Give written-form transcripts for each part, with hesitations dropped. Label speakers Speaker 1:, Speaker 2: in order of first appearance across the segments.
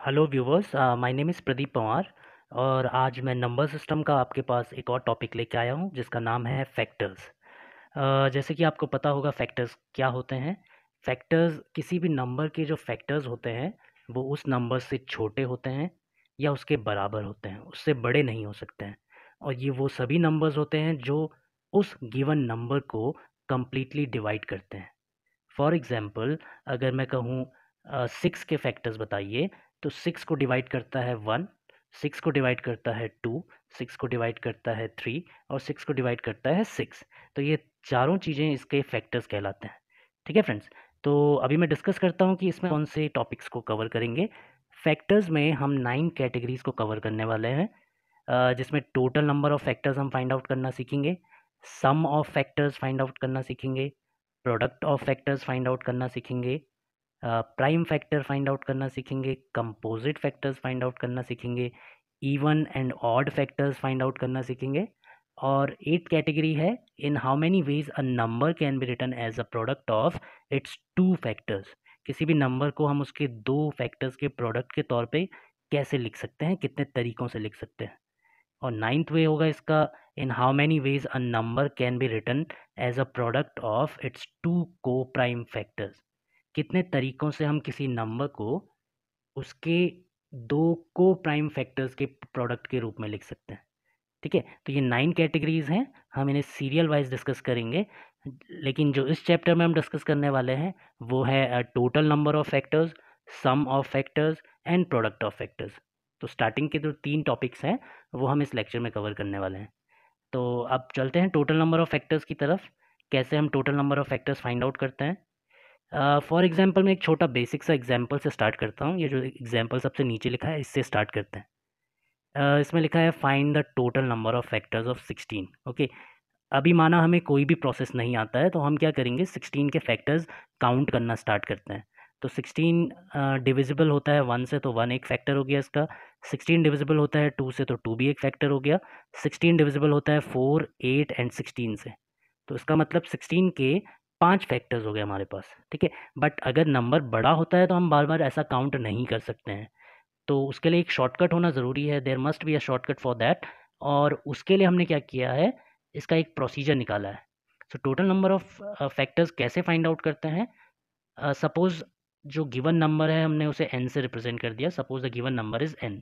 Speaker 1: Hello viewers, my name is Pradeep Panwar और आज मैं नंबर सिस्टम का आपके पास एक और टॉपिक लेके आया हूँ जिसका नाम है फैक्टर्स। जैसे कि आपको पता होगा फैक्टर्स क्या होते हैं। फैक्टर्स किसी भी नंबर के जो फैक्टर्स होते हैं वो उस नंबर से छोटे होते हैं या उसके बराबर होते हैं, उससे बड़े नहीं हो सकते हैं। और ये वो सभी नंबर्स होते हैं जो उस गिवन नंबर को कंप्लीटली डिवाइड करते हैं। फॉर एग्ज़ाम्पल, अगर मैं कहूँ 6 के फैक्टर्स बताइए, तो 6 को डिवाइड करता है 1, 6 को डिवाइड करता है 2, 6 को डिवाइड करता है 3 और 6 को डिवाइड करता है 6। तो ये चारों चीज़ें इसके फैक्टर्स कहलाते हैं। ठीक है फ्रेंड्स? तो अभी मैं डिस्कस करता हूँ कि इसमें कौन से टॉपिक्स को कवर करेंगे। फैक्टर्स में हम 9 कैटेगरीज़ को कवर करने वाले हैं, जिसमें टोटल नंबर ऑफ़ फैक्टर्स हम फाइंड आउट करना सीखेंगे, सम ऑफ़ फैक्टर्स फाइंड आउट करना सीखेंगे, product of factors find out करना सीखेंगे, प्राइम फैक्टर फाइंड आउट करना सीखेंगे, कंपोजिट फैक्टर्स फाइंड आउट करना सीखेंगे, even and odd factors find out करना सीखेंगे। और 8 कैटेगरी है, in how many ways a number can be written as a product of its two factors. किसी भी नंबर को हम उसके दो फैक्टर्स के प्रोडक्ट के तौर पे कैसे लिख सकते हैं, कितने तरीक़ों से लिख सकते हैं। और 9th वे होगा इसका, in how many ways a number can be written as a product of its two coprime factors. कितने तरीक़ों से हम किसी नंबर को उसके दो को प्राइम फैक्टर्स के प्रोडक्ट के रूप में लिख सकते हैं। ठीक है? तो ये 9 कैटेगरीज़ हैं, हम इन्हें सीरियल वाइज़ डिस्कस करेंगे। लेकिन जो इस चैप्टर में हम डिस्कस करने वाले हैं वो है total number of factors, sum of factors and product of factors. तो स्टार्टिंग के जो 3 टॉपिक्स हैं वो हम इस लेक्चर में कवर करने वाले हैं। तो अब चलते हैं टोटल नंबर ऑफ़ फैक्टर्स की तरफ। कैसे हम total number of factors find out करते हैं। फॉर एग्जांपल मैं एक छोटा बेसिक सा एग्जांपल से स्टार्ट करता हूँ। ये जो एग्जांपल सबसे नीचे लिखा है इससे स्टार्ट करते हैं। इसमें लिखा है find the total number of factors of 16। Okay, अभी माना हमें कोई भी प्रोसेस नहीं आता है तो हम क्या करेंगे, 16 के फैक्टर्स काउंट करना स्टार्ट करते हैं। तो 16 डिविजिबल होता है 1 से, तो 1 एक फैक्टर हो गया इसका। 16 डिविजिबल होता है 2 से, तो 2 भी एक फैक्टर हो गया। 16 डिविजिबल होता है 4, 8 एंड 16 से, तो इसका मतलब 16 के 5 फैक्टर्स हो गए हमारे पास। ठीक है? बट अगर नंबर बड़ा होता है तो हम बार बार ऐसा काउंट नहीं कर सकते हैं, तो उसके लिए एक शॉर्टकट होना ज़रूरी है। There must be a shortcut for that. और उसके लिए हमने क्या किया है, इसका एक प्रोसीजर निकाला है। सो टोटल नंबर ऑफ फैक्टर्स कैसे फाइंड आउट करते हैं। सपोज़ जो गिवन नंबर है हमने उसे n से रिप्रेजेंट कर दिया। Suppose the given number is n।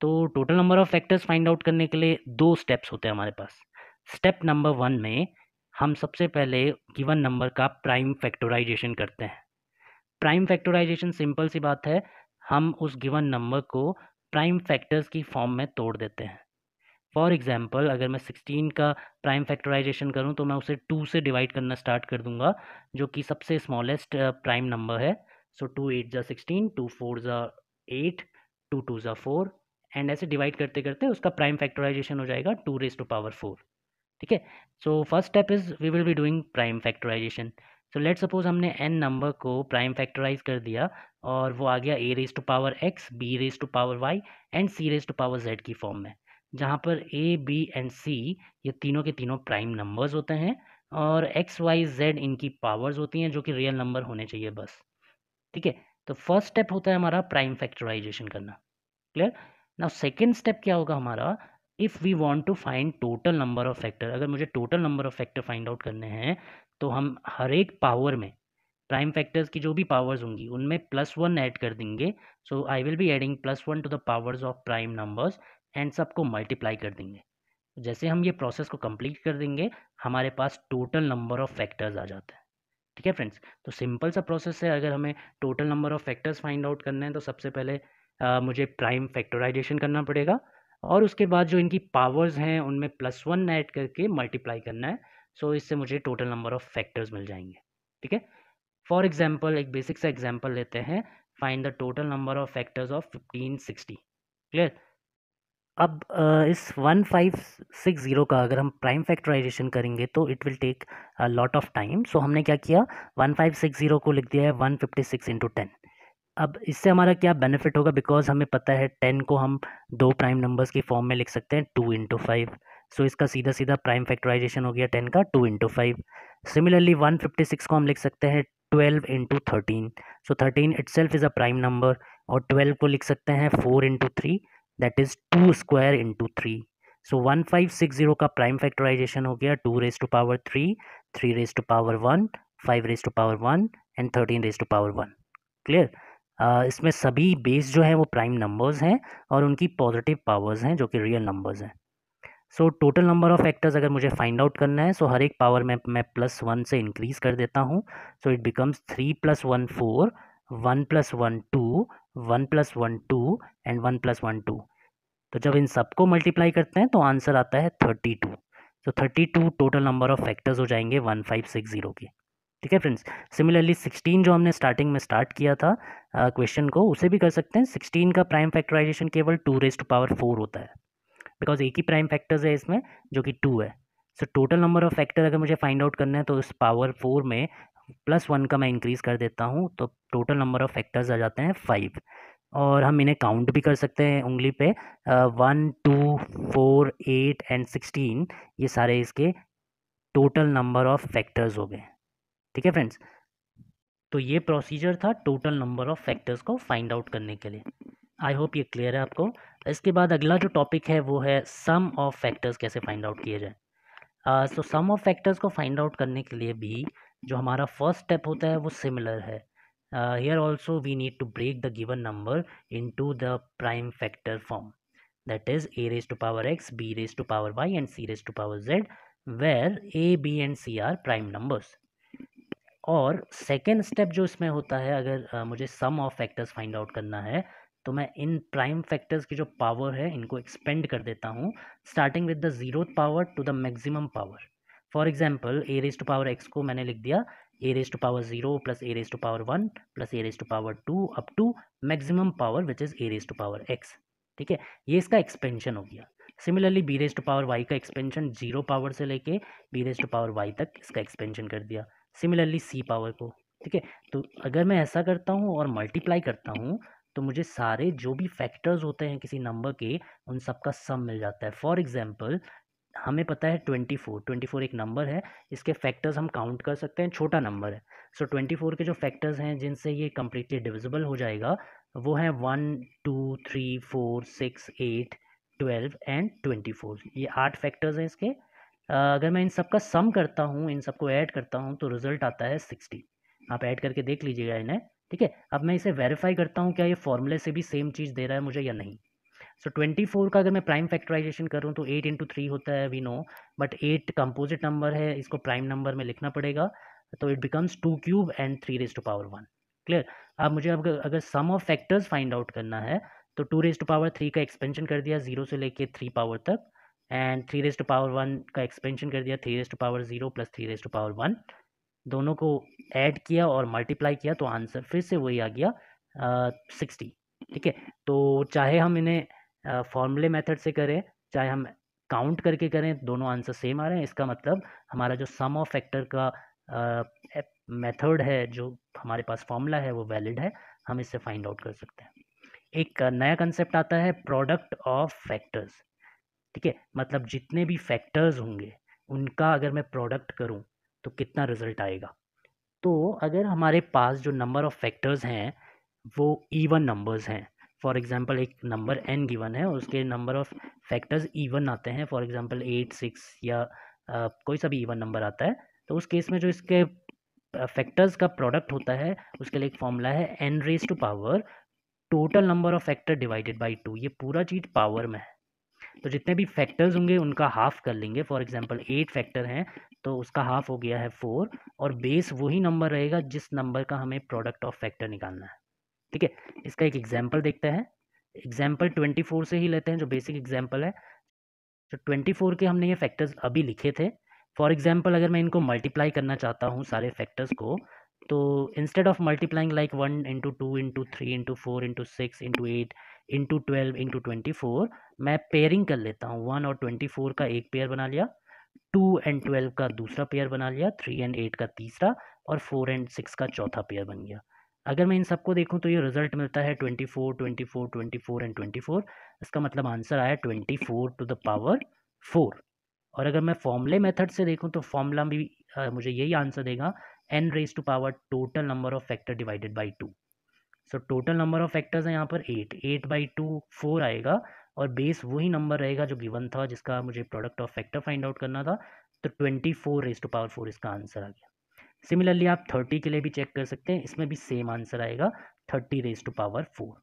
Speaker 1: तो total number of factors find out करने के लिए 2 स्टेप्स होते हैं हमारे पास। स्टेप नंबर 1 में हम सबसे पहले गिवन नंबर का प्राइम फैक्टराइजेशन करते हैं। प्राइम फैक्टराइजेशन सिंपल सी बात है, हम उस गिवन नंबर को प्राइम फैक्टर्स की फॉर्म में तोड़ देते हैं। फॉर एग्जांपल, अगर मैं 16 का प्राइम फैक्टराइजेशन करूं तो मैं उसे 2 से डिवाइड करना स्टार्ट कर दूंगा, जो कि सबसे स्मॉलेस्ट प्राइम नंबर है। सो 2 8 जा 16, 2 4 जा 8, 2 2 जा 4 एंड ऐसे डिवाइड करते करते उसका प्राइम फैक्टराइजेशन हो जाएगा 2 रेज़ टू पावर 4। ठीक है? So first step is we will be doing prime factorization. So let's suppose हमने n नंबर को प्राइम फैक्टराइज़ कर दिया और वो आ गया a raise to power x, b raise to power y and c raise to power z की form में। जहाँ पर a, b एंड c ये तीनों के तीनों प्राइम नंबर्स होते हैं और x, y, z इनकी पावर्स होती हैं जो कि रियल नंबर होने चाहिए बस। ठीक है? तो फर्स्ट स्टेप होता है हमारा प्राइम फैक्टराइजेशन करना। क्लियर? नाउ सेकंड स्टेप क्या होगा हमारा, if we want to find total number of factor. अगर मुझे total number of factor find out करने हैं तो हम हर एक पावर में प्राइम फैक्टर्स की जो भी पावर्स होंगी उनमें +1 ऐड कर देंगे। So I will be adding +1 to the powers of prime numbers and सबको मल्टीप्लाई कर देंगे। जैसे हम ये प्रोसेस को कंप्लीट कर देंगे हमारे पास टोटल नंबर ऑफ फैक्टर्स आ जाता है। ठीक है फ्रेंड्स? तो सिंपल सा प्रोसेस है। अगर हमें total number of factors find out करने हैं तो सबसे पहले मुझे प्राइम फैक्टराइजेशन करना पड़ेगा और उसके बाद जो इनकी पावर्स हैं उनमें +1 ऐड करके मल्टीप्लाई करना है। सो इससे मुझे टोटल नंबर ऑफ फैक्टर्स मिल जाएंगे। ठीक है? फॉर एग्जांपल एक बेसिक सा एग्जांपल लेते हैं। Find the total number of factors of 1560। Clear? अब इस 1560 का अगर हम प्राइम फैक्टराइजेशन करेंगे तो it will take a lot of time. So हमने क्या किया, 1560 को लिख दिया है 156 इंटू 10। अब इससे हमारा क्या बेनिफिट होगा, बिकॉज हमें पता है 10 को हम दो प्राइम नंबर्स की फॉर्म में लिख सकते हैं 2 इंटू 5। सो इसका सीधा सीधा प्राइम फैक्टराइजेशन हो गया 10 का 2 इंटू 5। सिमिलरली 156 को हम लिख सकते हैं 12 into 13। So 13 itself is a prime number. और 12 को लिख सकते हैं 4 into 3, that is 2 square into 3। So 1560 का प्राइम फैक्टराइजेशन हो गया 2 raise to power 3, 3 raise to power 1, 5 raise to power 1 and 13 raise to power 1। Clear? इसमें सभी बेस जो हैं वो प्राइम नंबर्स हैं और उनकी पॉजिटिव पावर्स हैं जो कि रियल नंबर्स हैं। सो टोटल नंबर ऑफ फैक्टर्स अगर मुझे फाइंड आउट करना है, सो हर एक पावर में मैं +1 से इंक्रीज कर देता हूँ। So it becomes 3 + 1 4, 1 + 1 2, 1 + 1 2 and 1 + 1 2। तो जब इन सबको मल्टीप्लाई करते हैं तो आंसर आता है 32। तो 32 टोटल नंबर ऑफ फैक्टर्स हो जाएंगे 1560 के। ठीक है फ्रेंड्स। सिमिलरली 16 जो हमने स्टार्टिंग में स्टार्ट किया था क्वेश्चन को, उसे भी कर सकते हैं। 16 का प्राइम फैक्टराइजेशन केवल 2 रेज टू पावर 4 होता है, बिकॉज एक ही प्राइम फैक्टर्स है इसमें जो कि 2 है। सो टोटल नंबर ऑफ फैक्टर अगर मुझे फाइंड आउट करना है तो इस पावर 4 में +1 का मैं इंक्रीज़ कर देता हूँ, तो टोटल नंबर ऑफ फैक्टर्स आ जाते हैं 5। और हम इन्हें काउंट भी कर सकते हैं उंगली पे। 1 2 4 8 एंड 16, ये सारे इसके टोटल नंबर ऑफ फैक्टर्स हो गए। ठीक है फ्रेंड्स। तो ये प्रोसीजर था टोटल नंबर ऑफ फैक्टर्स को फाइंड आउट करने के लिए। आई होप ये क्लियर है आपको। इसके बाद अगला जो टॉपिक है वो है सम ऑफ फैक्टर्स कैसे फाइंड आउट किए जाए। सो सम ऑफ फैक्टर्स को फाइंड आउट करने के लिए भी जो हमारा फर्स्ट स्टेप होता है वो सिमिलर है। Here also we need to break the given number into the prime factor form, that is a raised to power x, b raised to power y and c raised to power z, where a, b and c are prime numbers. और second step जो इसमें होता है, अगर मुझे सम of factors find out करना है तो मैं इन प्राइम फैक्टर्स की जो पावर है इनको एक्सपेंड कर देता हूँ, starting with the zeroth power to the maximum power. For example a raise to power x को मैंने लिख दिया a raise to power 0 plus a raise to power 1 plus a raise to power 2 up to maximum power which is a raise to power x. ठीक है, ये इसका expansion हो गया। Similarly b raise to power y का expansion 0 power से लेके b raise to power y तक इसका एक्सपेंशन कर दिया। सिमिलरली सी पावर को। ठीक है, तो अगर मैं ऐसा करता हूँ और मल्टीप्लाई करता हूँ तो मुझे सारे जो भी फैक्टर्स होते हैं किसी नंबर के उन सब का सम मिल जाता है। फॉर एग्जांपल हमें पता है 24 एक नंबर है, इसके फैक्टर्स हम काउंट कर सकते हैं, छोटा नंबर है। सो 24 के जो फैक्टर्स हैं जिनसे ये कम्प्लीटली डिविजिबल हो जाएगा वो हैं 1 2 3 4 6 8 12 एंड 24। ये 8 फैक्टर्स हैं इसके। अगर मैं इन सब का सम करता हूँ, इन सबको ऐड करता हूँ तो रिजल्ट आता है 60। आप ऐड करके देख लीजिएगा इन्हें। ठीक है, अब मैं इसे वेरीफाई करता हूँ क्या ये फॉर्मूले से भी सेम चीज़ दे रहा है मुझे या नहीं। सो 24 का अगर मैं प्राइम फैक्टराइजेशन करूँ तो 8 इंटू 3 होता है, we know, but 8 composite number है, इसको प्राइम नंबर में लिखना पड़ेगा, तो it becomes 2 cube and 3 raise to power 1। Clear? अब मुझे अगर sum of factors find out करना है तो 2 रेज टू पावर 3 का एक्सपेंशन कर दिया 0 से लेके 3 पावर तक, एंड 3 रेज टू पावर 1 का एक्सपेंशन कर दिया 3 raise to power 0 plus 3 raise to power 1। दोनों को ऐड किया और मल्टीप्लाई किया तो आंसर फिर से वही आ गया 60। ठीक है, तो चाहे हम इन्हें फॉर्मूले मेथड से करें चाहे हम काउंट करके करें, दोनों आंसर सेम आ रहे हैं। इसका मतलब हमारा जो सम ऑफ फैक्टर का मेथड है, जो हमारे पास फॉर्मूला है वो वैलिड है, हम इससे फाइंड आउट कर सकते हैं। एक नया कंसेप्ट आता है प्रोडक्ट ऑफ फैक्टर्स। ठीक है, मतलब जितने भी फैक्टर्स होंगे उनका अगर मैं प्रोडक्ट करूं तो कितना रिजल्ट आएगा। तो अगर हमारे पास जो नंबर ऑफ फैक्टर्स हैं वो इवन नंबर्स हैं, फॉर एग्जांपल एक नंबर n गिवन है और उसके नंबर ऑफ फैक्टर्स इवन आते हैं, फॉर एग्जांपल 8 6 या कोई सा भी इवन नंबर आता है, तो उस केस में जो इसके फैक्टर्स का प्रोडक्ट होता है उसके लिए एक फॉर्मूला है n raise to power total number of factor divided by 2। ये पूरा चीज़ पावर में है, तो जितने भी फैक्टर्स होंगे उनका हाफ कर लेंगे। फॉर एग्जांपल 8 फैक्टर हैं तो उसका हाफ हो गया है 4, और बेस वही नंबर रहेगा जिस नंबर का हमें प्रोडक्ट ऑफ फैक्टर निकालना है। ठीक है, इसका एक एग्जांपल देखते हैं। एग्जांपल 24 से ही लेते हैं जो बेसिक एग्जांपल है। तो 24 के हमने ये फैक्टर्स अभी लिखे थे। फॉर एग्जांपल अगर मैं इनको मल्टीप्लाई करना चाहता हूँ सारे फैक्टर्स को, तो instead of multiplying like 1 into 2 into 3 into 4 into 6 into 8 into 12 into 24, मैं पेयरिंग कर लेता हूँ। 1 और 24 का एक पेयर बना लिया, 2 एंड 12 का दूसरा पेयर बना लिया, 3 एंड 8 का तीसरा, और 4 एंड 6 का चौथा पेयर बन गया। अगर मैं इन सबको देखूं तो ये रिजल्ट मिलता है 24 24 24 एंड 24। इसका मतलब आंसर आया 24 टू द पावर 4। और अगर मैं फॉर्मूले मेथड से देखूं तो फॉर्मूला भी मुझे यही आंसर देगा n raise to power total number of factor divided by 2। So total number of factors है यहाँ पर 8/2 4 आएगा, और बेस वही नंबर रहेगा जो गिवन था, जिसका मुझे product of factor find out करना था। तो 24 इसका आंसर आ गया। सिमिलरली आप 30 के लिए भी चेक कर सकते हैं, इसमें भी सेम आंसर आएगा 30 4।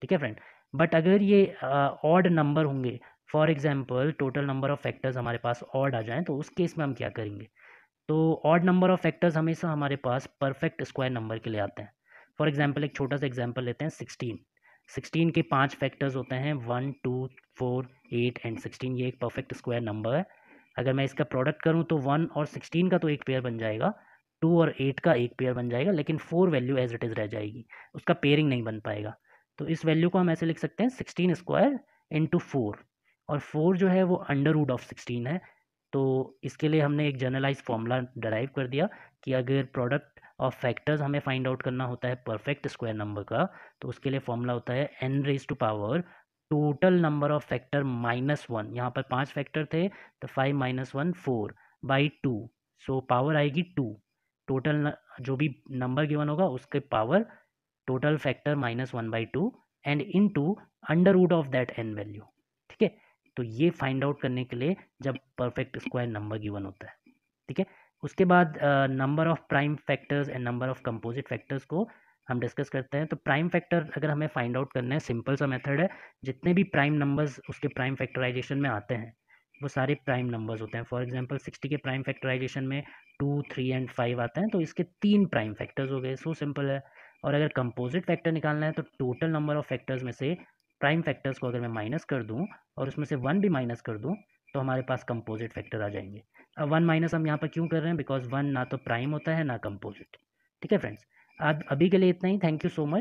Speaker 1: ठीक है फ्रेंड। बट अगर ये ऑड नंबर होंगे, for example total number of factors हमारे पास ऑड आ जाएं, तो उस केस में हम क्या करेंगे? तो ऑड नंबर ऑफ फैक्टर्स हमेशा हमारे पास परफेक्ट स्क्वायर नंबर के लिए आते हैं। फॉर एग्जांपल एक छोटा सा एग्जांपल लेते हैं, 16 के 5 फैक्टर्स होते हैं, 1 2 4 8 एंड 16। ये एक परफेक्ट स्क्वायर नंबर है। अगर मैं इसका प्रोडक्ट करूँ तो 1 और 16 का तो एक पेयर बन जाएगा, 2 और 8 का एक पेयर बन जाएगा, लेकिन 4 वैल्यू एज इट इज़ रह जाएगी, उसका पेयरिंग नहीं बन पाएगा। तो इस वैल्यू को हम ऐसे लिख सकते हैं 16 स्क्वायर इंटू 4, और 4 जो है वो अंडर रूट ऑफ 16 है। तो इसके लिए हमने एक जनरलाइज फॉर्मूला डराइव कर दिया कि अगर प्रोडक्ट ऑफ फैक्टर्स हमें फाइंड आउट करना होता है परफेक्ट स्क्वायर नंबर का, तो उसके लिए फॉर्मूला होता है n⁻⁴ total number of factor -1। यहाँ पर 5 फैक्टर थे, तो 5 - 1 4/2। सो पावर आएगी 2। टोटल जो भी नंबर गिवन होगा उसके power total factor -1/2 and into under root of that n value. ठीक है। तो ये फाइंड आउट करने के लिए जब परफेक्ट स्क्वायर नंबर गिवन होता है। ठीक है। उसके बाद number of prime factors and number of composite factors को हम डिस्कस करते हैं। तो प्राइम फैक्टर अगर हमें फाइंड आउट करना है, सिंपल सा मेथड है, जितने भी प्राइम नंबर्स उसके प्राइम फैक्टराइजेशन में आते हैं वो सारे प्राइम नंबर्स होते हैं। फॉर एग्जांपल 60 के प्राइम फैक्टराइजेशन में 2 3 एंड 5 आते हैं, तो इसके 3 प्राइम फैक्टर्स हो गए। सो सिंपल है। और अगर कंपोजिट फैक्टर निकालना है तो टोटल नंबर ऑफ फैक्टर्स में से प्राइम फैक्टर्स को अगर मैं माइनस कर दूं और उसमें से 1 भी माइनस कर दूं, तो हमारे पास कंपोजिट फैक्टर आ जाएंगे। अब 1 माइनस हम यहाँ पर क्यों कर रहे हैं? बिकॉज 1 ना तो प्राइम होता है ना कंपोजिट। ठीक है फ्रेंड्स। अब अभी के लिए इतना ही। Thank you so much.